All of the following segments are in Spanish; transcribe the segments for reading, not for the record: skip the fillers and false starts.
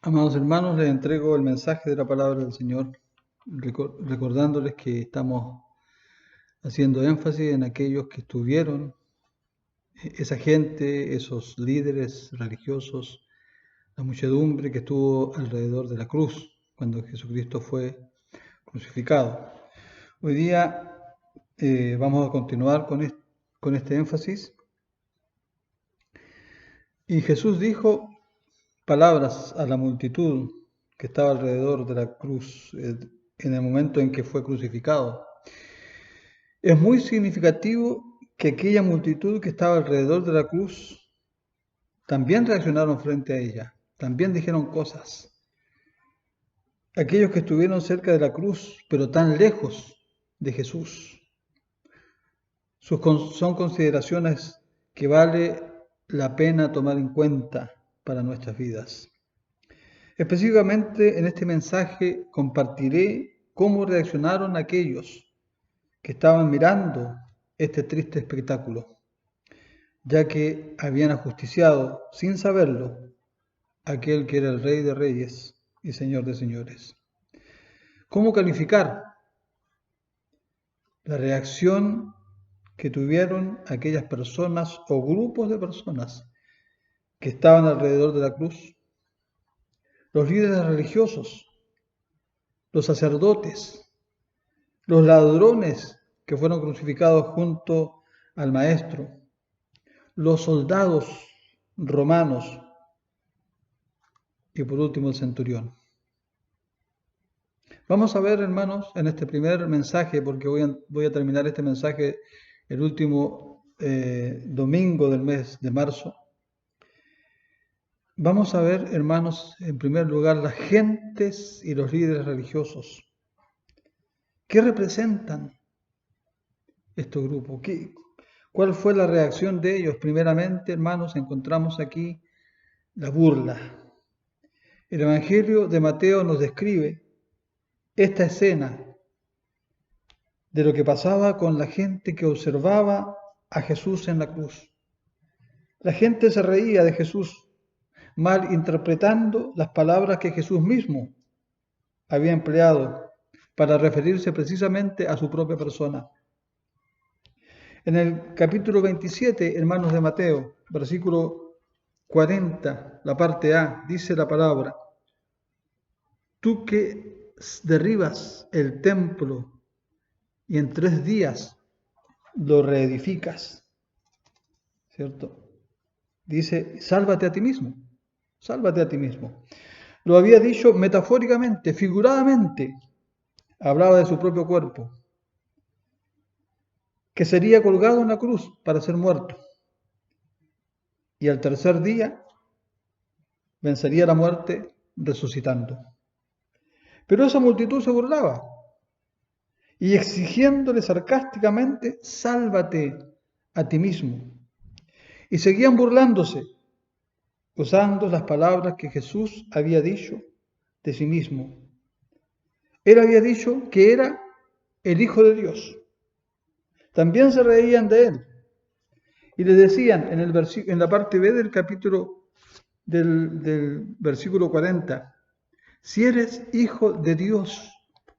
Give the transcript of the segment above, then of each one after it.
Amados hermanos, les entrego el mensaje de la palabra del Señor, recordándoles que estamos haciendo énfasis en aquellos que estuvieron, esa gente, esos líderes religiosos, la muchedumbre que estuvo alrededor de la cruz cuando Jesucristo fue crucificado. Hoy día vamos a continuar con este énfasis. Y Jesús dijo palabras a la multitud que estaba alrededor de la cruz en el momento en que fue crucificado. Es muy significativo que aquella multitud que estaba alrededor de la cruz también reaccionaron frente a ella, también dijeron cosas. Aquellos que estuvieron cerca de la cruz, pero tan lejos de Jesús, son consideraciones que vale la pena tomar en cuenta para nuestras vidas. Específicamente en este mensaje compartiré cómo reaccionaron aquellos que estaban mirando este triste espectáculo, ya que habían ajusticiado, sin saberlo, a aquel que era el Rey de Reyes y Señor de Señores. ¿Cómo calificar la reacción que tuvieron aquellas personas o grupos de personas que estaban alrededor de la cruz? Los líderes religiosos, los sacerdotes, los ladrones que fueron crucificados junto al Maestro, los soldados romanos y por último el centurión. Vamos a ver, hermanos, en este primer mensaje, porque voy a terminar este mensaje el último domingo del mes de marzo. Vamos a ver, hermanos, en primer lugar, las gentes y los líderes religiosos. ¿Qué representan estos grupos? ¿Cuál fue la reacción de ellos? Primeramente, hermanos, encontramos aquí la burla. El Evangelio de Mateo nos describe esta escena de lo que pasaba con la gente que observaba a Jesús en la cruz. La gente se reía de Jesús, mal interpretando las palabras que Jesús mismo había empleado para referirse precisamente a su propia persona. En el capítulo 27, hermanos de Mateo, versículo 40, la parte A, dice la palabra: tú que derribas el templo y en 3 días lo reedificas, ¿cierto? Dice, sálvate a ti mismo, sálvate a ti mismo. Lo había dicho metafóricamente, figuradamente, hablaba de su propio cuerpo, que sería colgado en la cruz para ser muerto. Y al tercer día vencería la muerte resucitando. Pero esa multitud se burlaba y exigiéndole sarcásticamente, sálvate a ti mismo. Y seguían burlándose, usando las palabras que Jesús había dicho de sí mismo. Él había dicho que era el Hijo de Dios. También se reían de él. Y le decían en la parte B del capítulo del versículo 40, si eres Hijo de Dios,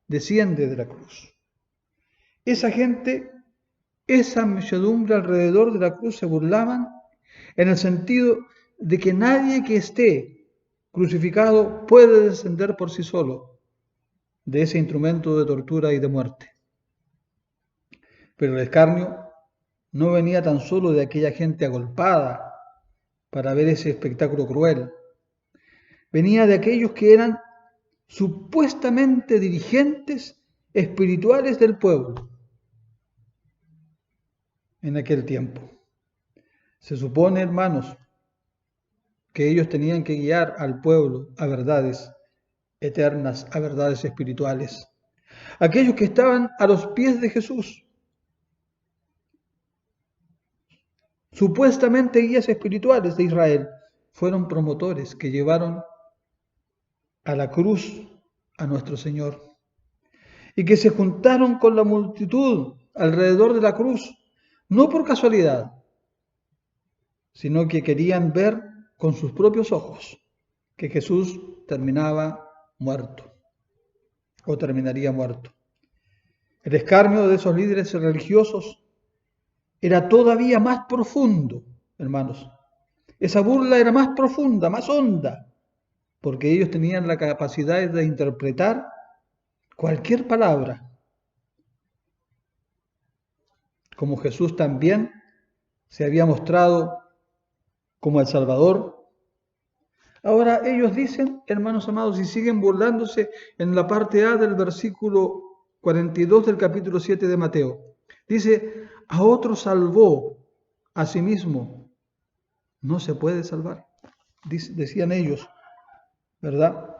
desciende de la cruz. Esa gente, esa muchedumbre alrededor de la cruz se burlaban en el sentido de que nadie que esté crucificado puede descender por sí solo de ese instrumento de tortura y de muerte. Pero el escarnio no venía tan solo de aquella gente agolpada para ver ese espectáculo cruel. Venía de aquellos que eran supuestamente dirigentes espirituales del pueblo en aquel tiempo. Se supone, hermanos, que ellos tenían que guiar al pueblo a verdades eternas, a verdades espirituales. Aquellos que estaban a los pies de Jesús, supuestamente guías espirituales de Israel, fueron promotores que llevaron a la cruz a nuestro Señor y que se juntaron con la multitud alrededor de la cruz, no por casualidad, sino que querían ver con sus propios ojos que Jesús terminaba muerto o terminaría muerto. El escarnio de esos líderes religiosos era todavía más profundo, hermanos. Esa burla era más profunda, más honda, porque ellos tenían la capacidad de interpretar cualquier palabra, como Jesús también se había mostrado como el Salvador. Ahora ellos dicen, hermanos amados, y siguen burlándose en la parte A del versículo 42 del capítulo 7 de Mateo. Dice, a otro salvó, a sí mismo no se puede salvar. Decían ellos, ¿verdad?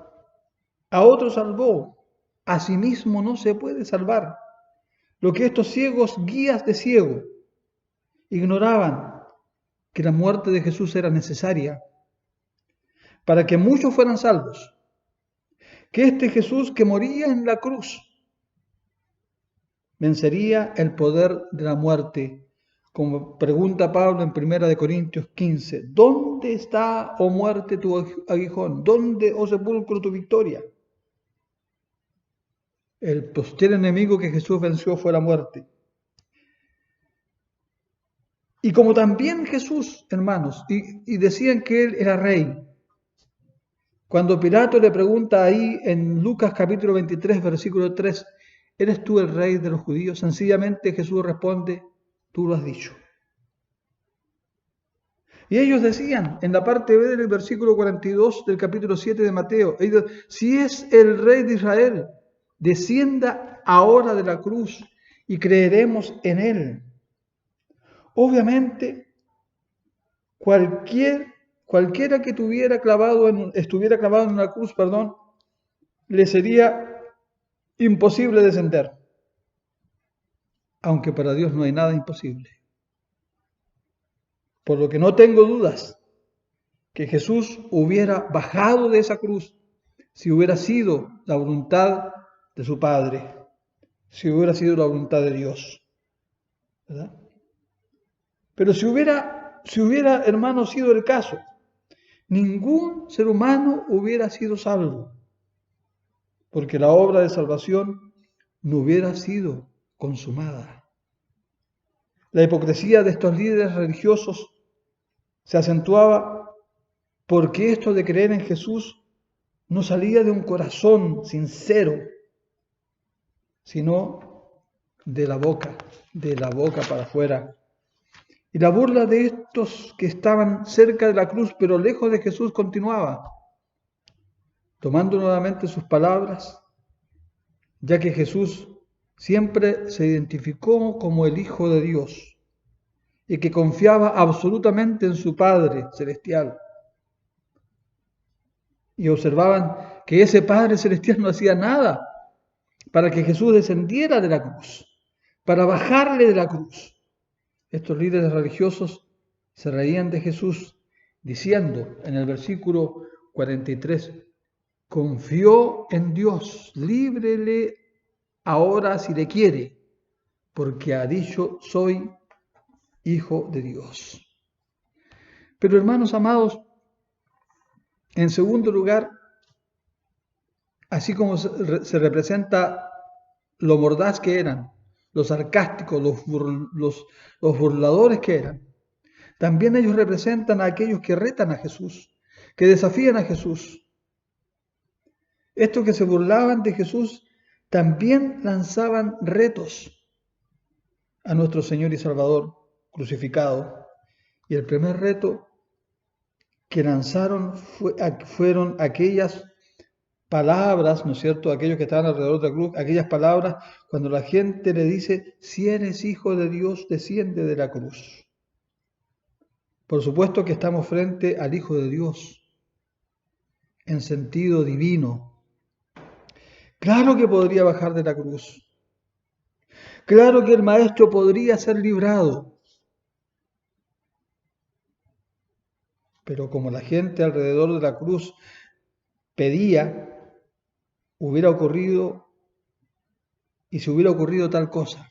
A otro salvó, a sí mismo no se puede salvar. Lo que estos ciegos, guías de ciego, ignoraban que la muerte de Jesús era necesaria para que muchos fueran salvos. Que este Jesús que moría en la cruz vencería el poder de la muerte. Como pregunta Pablo en 1 Corintios 15, ¿dónde está, oh muerte, tu aguijón? ¿Dónde, oh sepulcro, tu victoria? El postrer enemigo que Jesús venció fue la muerte. Y como también Jesús, hermanos, y decían que él era rey. Cuando Pilato le pregunta ahí en Lucas capítulo 23, versículo 3, ¿eres tú el rey de los judíos? Sencillamente Jesús responde, tú lo has dicho. Y ellos decían, en la parte B del versículo 42 del capítulo 7 de Mateo, ellos, si es el rey de Israel, descienda ahora de la cruz y creeremos en él. Obviamente, cualquiera que estuviera clavado en una cruz, le sería imposible descender. Aunque para Dios no hay nada imposible. Por lo que no tengo dudas que Jesús hubiera bajado de esa cruz si hubiera sido la voluntad de su Padre, si hubiera sido la voluntad de Dios, ¿verdad? Pero si hubiera, hermano, sido el caso, ningún ser humano hubiera sido salvo, porque la obra de salvación no hubiera sido consumada. La hipocresía de estos líderes religiosos se acentuaba porque esto de creer en Jesús no salía de un corazón sincero, sino de la boca para afuera. Y la burla de estos que estaban cerca de la cruz, pero lejos de Jesús, continuaba, tomando nuevamente sus palabras, ya que Jesús siempre se identificó como el Hijo de Dios y que confiaba absolutamente en su Padre Celestial. Y observaban que ese Padre Celestial no hacía nada para que Jesús descendiera de la cruz, para bajarle de la cruz. Estos líderes religiosos se reían de Jesús diciendo en el versículo 43, confió en Dios, líbrele ahora si le quiere, porque ha dicho, soy hijo de Dios. Pero hermanos amados, en segundo lugar, así como se representa lo mordaz que eran, los sarcásticos, los burladores que eran, también ellos representan a aquellos que retan a Jesús, que desafían a Jesús. Estos que se burlaban de Jesús también lanzaban retos a nuestro Señor y Salvador crucificado. Y el primer reto que lanzaron fueron aquellas palabras, ¿no es cierto?, aquellos que estaban alrededor de la cruz, aquellas palabras cuando la gente le dice, si eres hijo de Dios, desciende de la cruz. Por supuesto que estamos frente al Hijo de Dios, en sentido divino. Claro que podría bajar de la cruz. Claro que el Maestro podría ser librado. Pero como la gente alrededor de la cruz pedía, hubiera ocurrido, y si hubiera ocurrido tal cosa,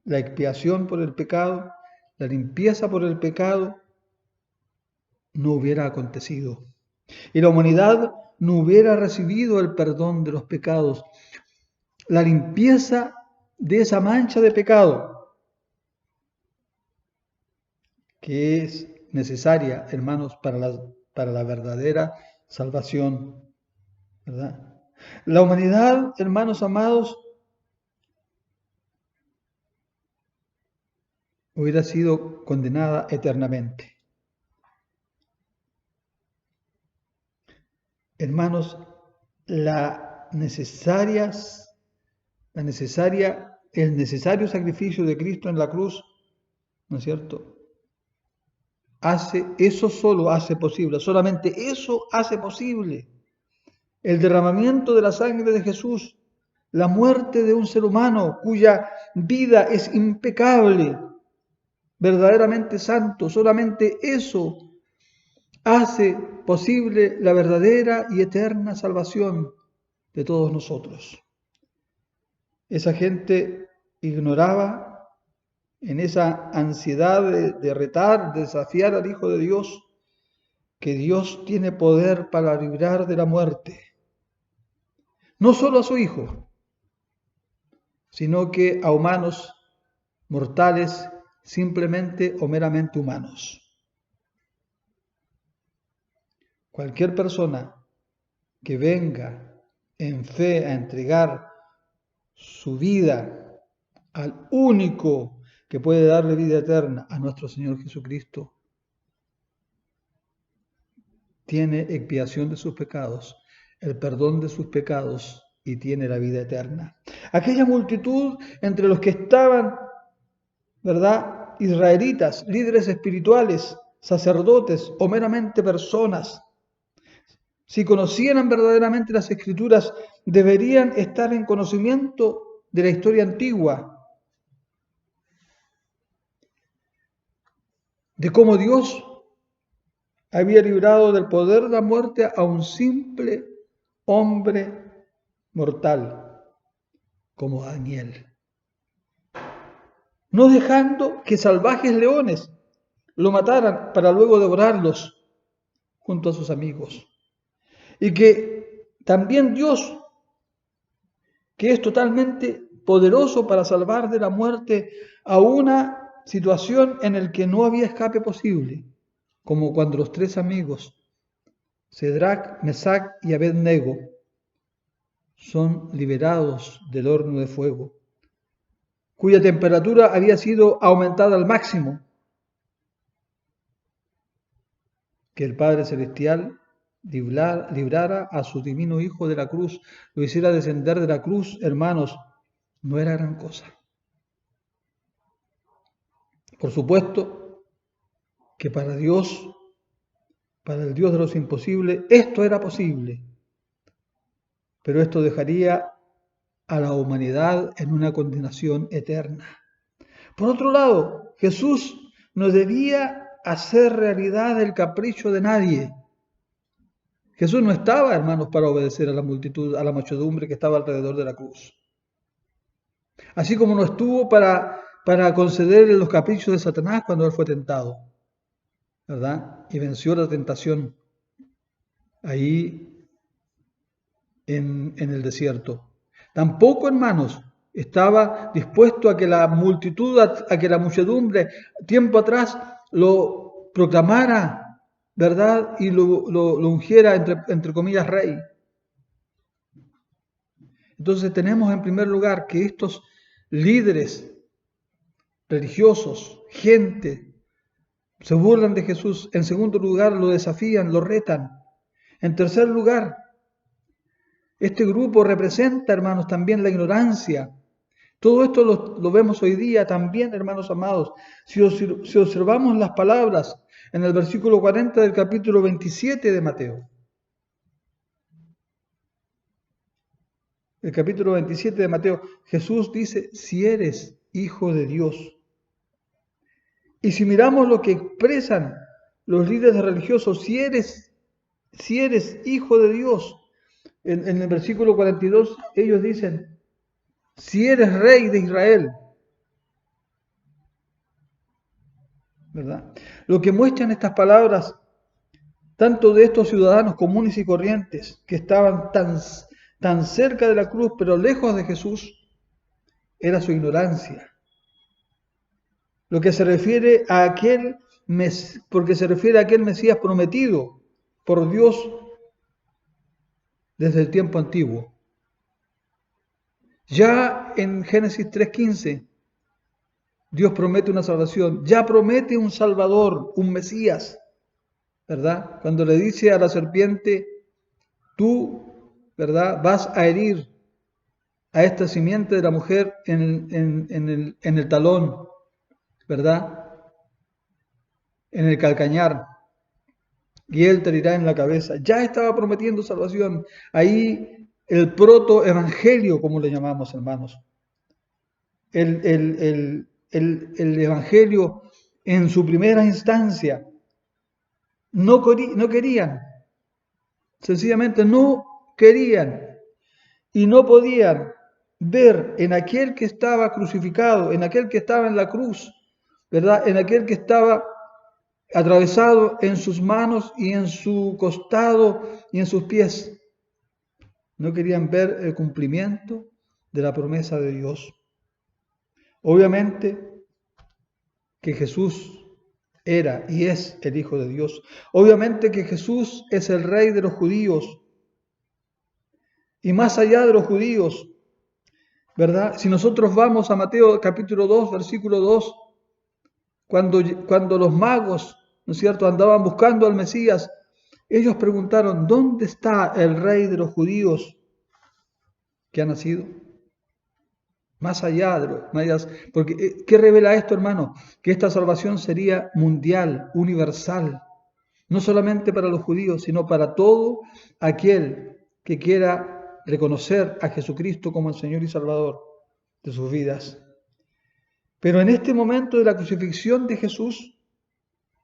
la expiación por el pecado, la limpieza por el pecado, no hubiera acontecido. y la humanidad no hubiera recibido el perdón de los pecados, la limpieza de esa mancha de pecado que es necesaria, hermanos, para la verdadera salvación, ¿verdad? La humanidad, hermanos amados, hubiera sido condenada eternamente. Hermanos, el necesario sacrificio de Cristo en la cruz, ¿no es cierto? Eso solo hace posible, solamente eso hace posible el derramamiento de la sangre de Jesús, la muerte de un ser humano cuya vida es impecable, verdaderamente santo. Solamente eso hace posible la verdadera y eterna salvación de todos nosotros. Esa gente ignoraba, en esa ansiedad de retar, de desafiar al Hijo de Dios, que Dios tiene poder para librar de la muerte, no solo a su Hijo, sino que a humanos mortales simplemente o meramente humanos. Cualquier persona que venga en fe a entregar su vida al único que puede darle vida eterna, a nuestro Señor Jesucristo, tiene expiación de sus pecados, el perdón de sus pecados y tiene la vida eterna. Aquella multitud entre los que estaban, ¿verdad?, israelitas, líderes espirituales, sacerdotes o meramente personas, si conocieran verdaderamente las Escrituras, deberían estar en conocimiento de la historia antigua, de cómo Dios había librado del poder de la muerte a un simple hombre mortal como Daniel, no dejando que salvajes leones lo mataran para luego devorarlos junto a sus amigos. Y que también Dios, que es totalmente poderoso para salvar de la muerte a una situación en la que no había escape posible, como cuando los tres amigos, Cedrac, Mesac y Abednego, son liberados del horno de fuego, cuya temperatura había sido aumentada al máximo, que el Padre Celestial librara a su divino Hijo de la cruz, lo hiciera descender de la cruz, hermanos, no era gran cosa. Por supuesto que para Dios, para el Dios de los imposibles, esto era posible, pero esto dejaría a la humanidad en una condenación eterna. Por otro lado, Jesús no debía hacer realidad el capricho de nadie. Jesús no estaba, hermanos, para obedecer a la multitud, a la muchedumbre que estaba alrededor de la cruz. Así como no estuvo para concederle los caprichos de Satanás cuando él fue tentado, ¿verdad? Y venció la tentación ahí en el desierto. Tampoco, hermanos, estaba dispuesto a que la multitud, a que la muchedumbre, tiempo atrás, lo proclamara, ¿verdad? Y lo ungiera, entre comillas, rey. Entonces tenemos en primer lugar que estos líderes religiosos, gente, se burlan de Jesús. En segundo lugar, lo desafían, lo retan. En tercer lugar, este grupo representa, hermanos, también la ignorancia. Todo esto lo vemos hoy día también, hermanos amados. Si observamos las palabras en el versículo 40 del capítulo 27 de Mateo. El capítulo 27 de Mateo, Jesús dice, si eres hijo de Dios. Y si miramos lo que expresan los líderes religiosos, si eres hijo de Dios, en el versículo 42 ellos dicen, si eres rey de Israel, ¿verdad? Lo que muestran estas palabras tanto de estos ciudadanos comunes y corrientes que estaban tan cerca de la cruz, pero lejos de Jesús, era su ignorancia. Lo que se refiere a porque se refiere a aquel Mesías prometido por Dios desde el tiempo antiguo. Ya en Génesis 3:15, Dios promete una salvación, ya promete un Salvador, un Mesías, ¿verdad? Cuando le dice a la serpiente, tú, ¿verdad?, vas a herir a esta simiente de la mujer en el talón, ¿verdad?, en el calcañar, y él te herirá en la cabeza. Ya estaba prometiendo salvación. Ahí el protoevangelio, como le llamamos, hermanos. El evangelio en su primera instancia. No querían, sencillamente no querían y no podían ver en aquel que estaba crucificado, en aquel que estaba en la cruz, ¿verdad?, en aquel que estaba atravesado en sus manos y en su costado y en sus pies. No querían ver el cumplimiento de la promesa de Dios. Obviamente que Jesús era y es el Hijo de Dios. Obviamente que Jesús es el Rey de los judíos. Y más allá de los judíos, ¿verdad? Si nosotros vamos a Mateo capítulo 2, versículo 2, cuando los magos, ¿no es cierto?, andaban buscando al Mesías, ellos preguntaron, ¿dónde está el Rey de los judíos que ha nacido? Más allá de los... Porque, ¿qué revela esto, hermano? Que esta salvación sería mundial, universal, no solamente para los judíos, sino para todo aquel que quiera reconocer a Jesucristo como el Señor y Salvador de sus vidas. Pero en este momento de la crucifixión de Jesús,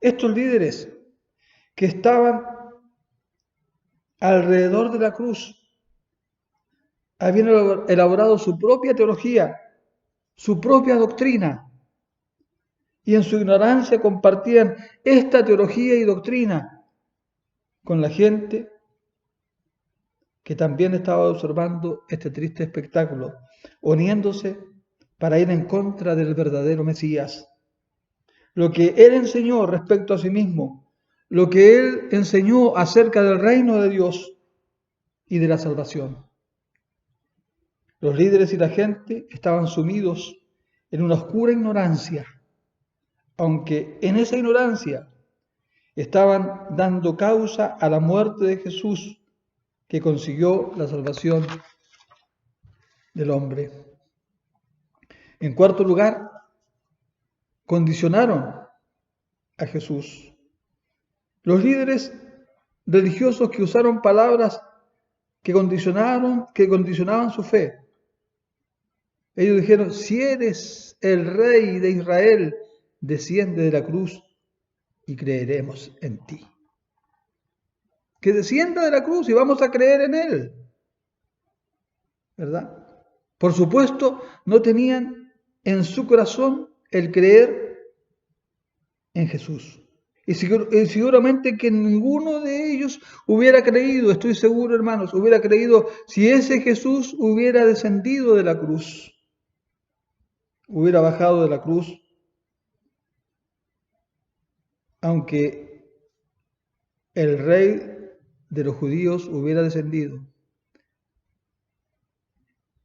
estos líderes que estaban alrededor de la cruz habían elaborado su propia teología, su propia doctrina, y en su ignorancia compartían esta teología y doctrina con la gente que también estaba observando este triste espectáculo, uniéndose para ir en contra del verdadero Mesías. Lo que él enseñó respecto a sí mismo, lo que él enseñó acerca del reino de Dios y de la salvación. Los líderes y la gente estaban sumidos en una oscura ignorancia, aunque en esa ignorancia estaban dando causa a la muerte de Jesús, que consiguió la salvación del hombre. En cuarto lugar, condicionaron a Jesús. Los líderes religiosos que usaron palabras que condicionaban su fe. Ellos dijeron, si eres el rey de Israel, desciende de la cruz y creeremos en ti. Que descienda de la cruz y vamos a creer en él. ¿Verdad? Por supuesto, no tenían en su corazón el creer en Jesús. Y seguramente que ninguno de ellos hubiera creído, estoy seguro, hermanos, hubiera creído si ese Jesús hubiera descendido de la cruz, hubiera bajado de la cruz, aunque el rey de los judíos hubiera descendido.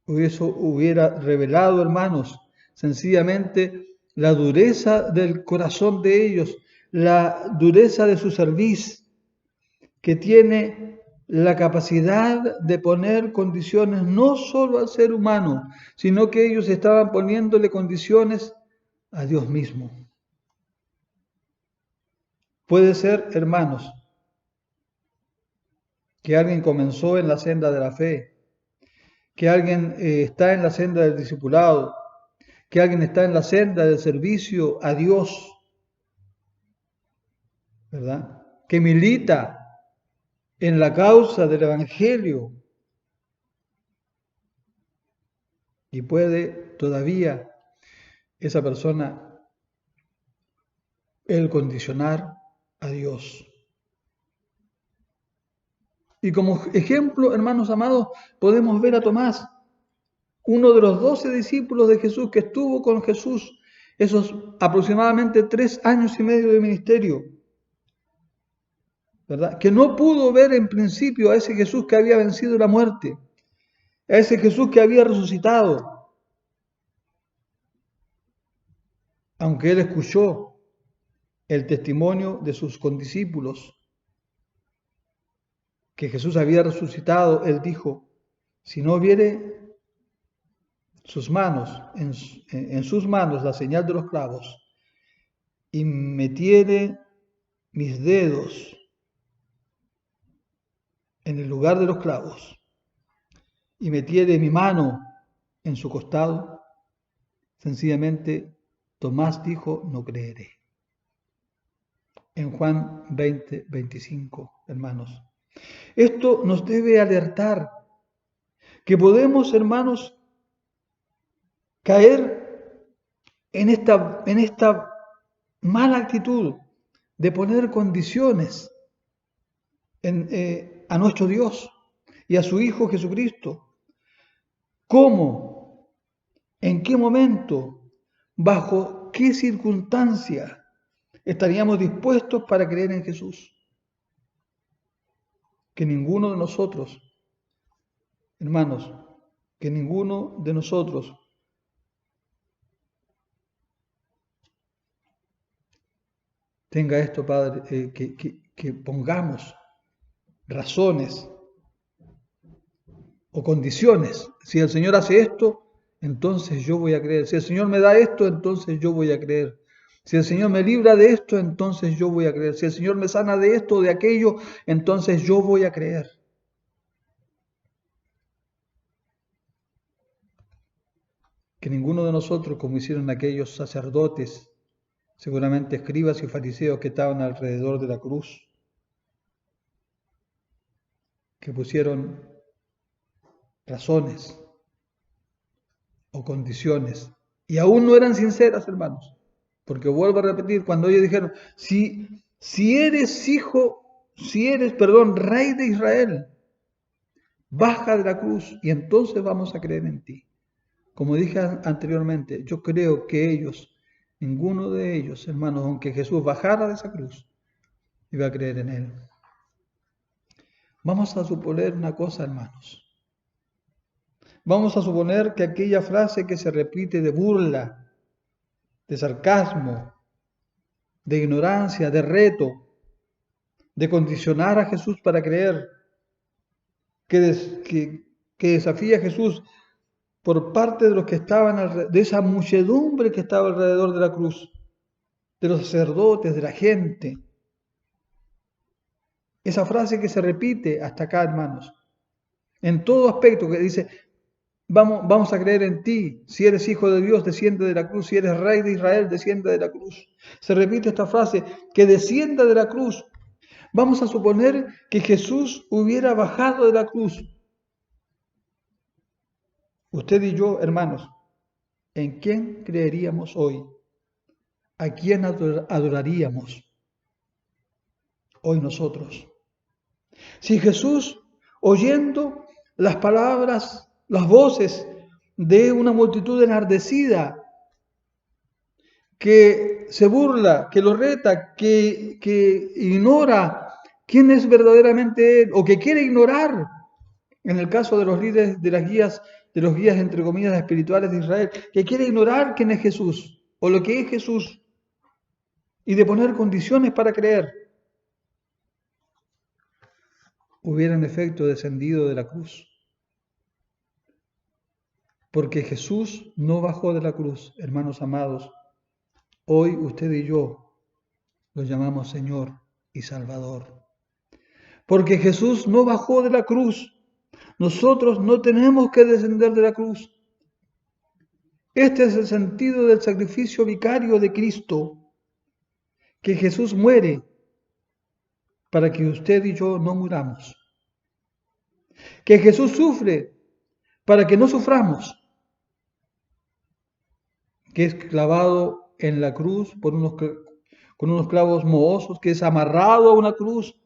Eso hubiera revelado, hermanos, sencillamente la dureza del corazón de ellos, la dureza de su cerviz, que tiene la capacidad de poner condiciones no solo al ser humano, sino que ellos estaban poniéndole condiciones a Dios mismo. Puede ser, hermanos, que alguien comenzó en la senda de la fe, que alguien está en la senda del discipulado, que alguien está en la senda del servicio a Dios, ¿verdad?, que milita en la causa del Evangelio y puede todavía esa persona el condicionar a Dios. Y como ejemplo, hermanos amados, podemos ver a Tomás, uno de los 12 discípulos de Jesús que estuvo con Jesús esos aproximadamente 3 años y medio de ministerio, ¿verdad? Que no pudo ver en principio a ese Jesús que había vencido la muerte, a ese Jesús que había resucitado, aunque él escuchó el testimonio de sus condiscípulos, que Jesús había resucitado, él dijo, si no viere sus manos, en sus manos la señal de los clavos, y metiere mis dedos en el lugar de los clavos, y metiere mi mano en su costado, sencillamente Tomás dijo, no creeré. En Juan 20, 25, hermanos. Esto nos debe alertar que podemos, hermanos, caer en esta mala actitud de poner condiciones a nuestro Dios y a su Hijo Jesucristo. ¿Cómo? ¿En qué momento? ¿Bajo qué circunstancia estaríamos dispuestos para creer en Jesús? Que ninguno de nosotros, hermanos, que ninguno de nosotros tenga esto, Padre, que pongamos razones o condiciones. Si el Señor hace esto, entonces yo voy a creer. Si el Señor me da esto, entonces yo voy a creer. Si el Señor me libra de esto, entonces yo voy a creer. Si el Señor me sana de esto o de aquello, entonces yo voy a creer. Que ninguno de nosotros, como hicieron aquellos sacerdotes, seguramente escribas y fariseos que estaban alrededor de la cruz, que pusieron razones o condiciones, y aún no eran sinceras, hermanos, porque vuelvo a repetir, cuando ellos dijeron, si eres rey de Israel, baja de la cruz y entonces vamos a creer en ti. Como dije anteriormente, yo creo que ellos, ninguno de ellos, hermanos, aunque Jesús bajara de esa cruz, iba a creer en él. Vamos a suponer una cosa, hermanos. Vamos a suponer que aquella frase que se repite de burla, de sarcasmo, de ignorancia, de reto, de condicionar a Jesús para creer, que desafía a Jesús por parte de los que estaban, de esa muchedumbre que estaba alrededor de la cruz, de los sacerdotes, de la gente. Esa frase que se repite hasta acá, hermanos, en todo aspecto, que dice, vamos a creer en ti, si eres hijo de Dios, desciende de la cruz, si eres rey de Israel, desciende de la cruz. Se repite esta frase, que descienda de la cruz. Vamos a suponer que Jesús hubiera bajado de la cruz. Usted y yo, hermanos, ¿en quién creeríamos hoy? ¿A quién adoraríamos hoy nosotros? Si Jesús, oyendo las palabras, las voces de una multitud enardecida, que se burla, que lo reta, que ignora quién es verdaderamente Él, o que quiere ignorar, en el caso de los líderes de los guías entre comillas espirituales de Israel, que quiere ignorar quién es Jesús, o lo que es Jesús, y de poner condiciones para creer, hubiera en efecto descendido de la cruz. Porque Jesús no bajó de la cruz, hermanos amados. Hoy usted y yo lo llamamos Señor y Salvador. Porque Jesús no bajó de la cruz. Nosotros no tenemos que descender de la cruz. Este es el sentido del sacrificio vicario de Cristo, que Jesús muere para que usted y yo no muramos. Que Jesús sufre para que no suframos. Que es clavado en la cruz con unos clavos mohosos, que es amarrado a una cruz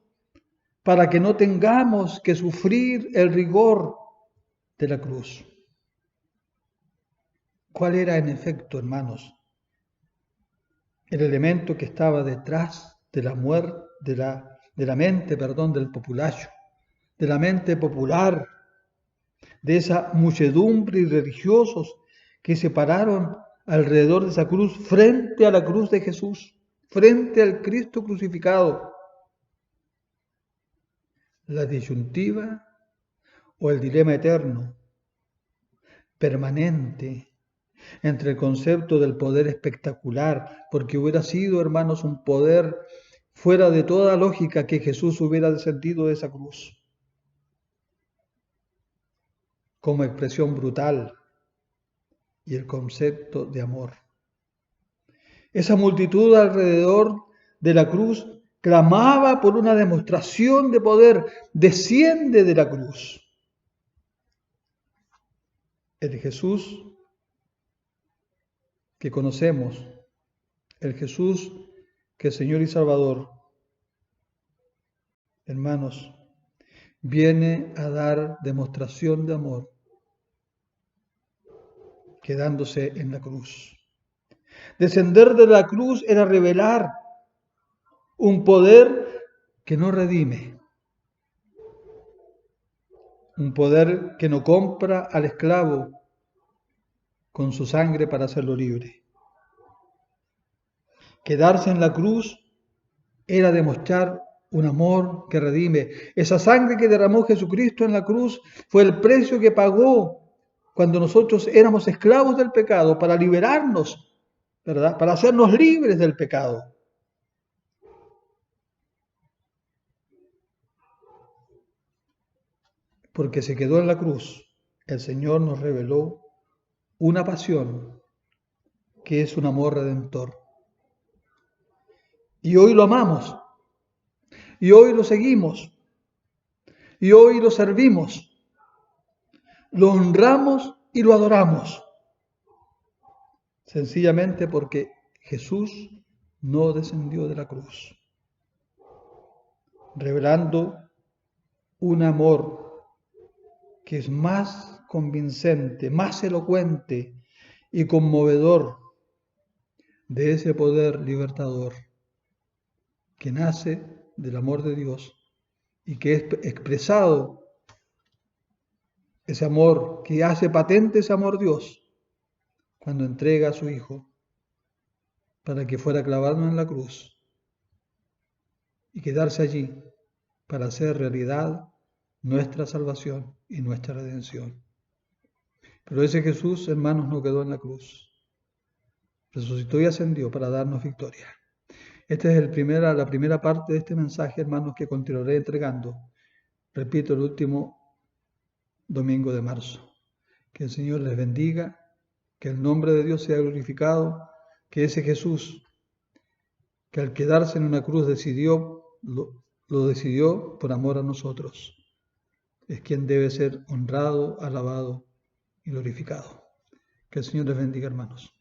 para que no tengamos que sufrir el rigor de la cruz. ¿Cuál era, en efecto, hermanos, el elemento que estaba detrás de la muerte, de la mente, del populacho, de la mente popular, de esa muchedumbre de religiosos que se pararon alrededor de esa cruz, frente a la cruz de Jesús, frente al Cristo crucificado? La disyuntiva o el dilema eterno, permanente, entre el concepto del poder espectacular, porque hubiera sido, hermanos, un poder fuera de toda lógica que Jesús hubiera descendido de esa cruz, como expresión brutal, y el concepto de amor. Esa multitud alrededor de la cruz clamaba por una demostración de poder. Desciende de la cruz. El Jesús que conocemos, el Jesús que es Señor y Salvador, hermanos, viene a dar demostración de amor, quedándose en la cruz. Descender de la cruz era revelar un poder que no redime, un poder que no compra al esclavo con su sangre para hacerlo libre. Quedarse en la cruz era demostrar un amor que redime. Esa sangre que derramó Jesucristo en la cruz fue el precio que pagó cuando nosotros éramos esclavos del pecado para liberarnos, ¿verdad? Para hacernos libres del pecado. Porque se quedó en la cruz, el Señor nos reveló una pasión que es un amor redentor. Y hoy lo amamos, y hoy lo seguimos, y hoy lo servimos, lo honramos y lo adoramos. Sencillamente porque Jesús no descendió de la cruz, revelando un amor que es más convincente, más elocuente y conmovedor de ese poder libertador que nace del amor de Dios y que es expresado, ese amor, que hace patente ese amor Dios cuando entrega a su Hijo para que fuera clavado en la cruz y quedarse allí para hacer realidad nuestra salvación y nuestra redención. Pero ese Jesús, hermanos, no quedó en la cruz. Resucitó y ascendió para darnos victoria. Esta es la primera parte de este mensaje, hermanos, que continuaré entregando. Repito, el último domingo de marzo. Que el Señor les bendiga, que el nombre de Dios sea glorificado, que ese Jesús, que al quedarse en una cruz lo decidió por amor a nosotros, es quien debe ser honrado, alabado y glorificado. Que el Señor les bendiga, hermanos.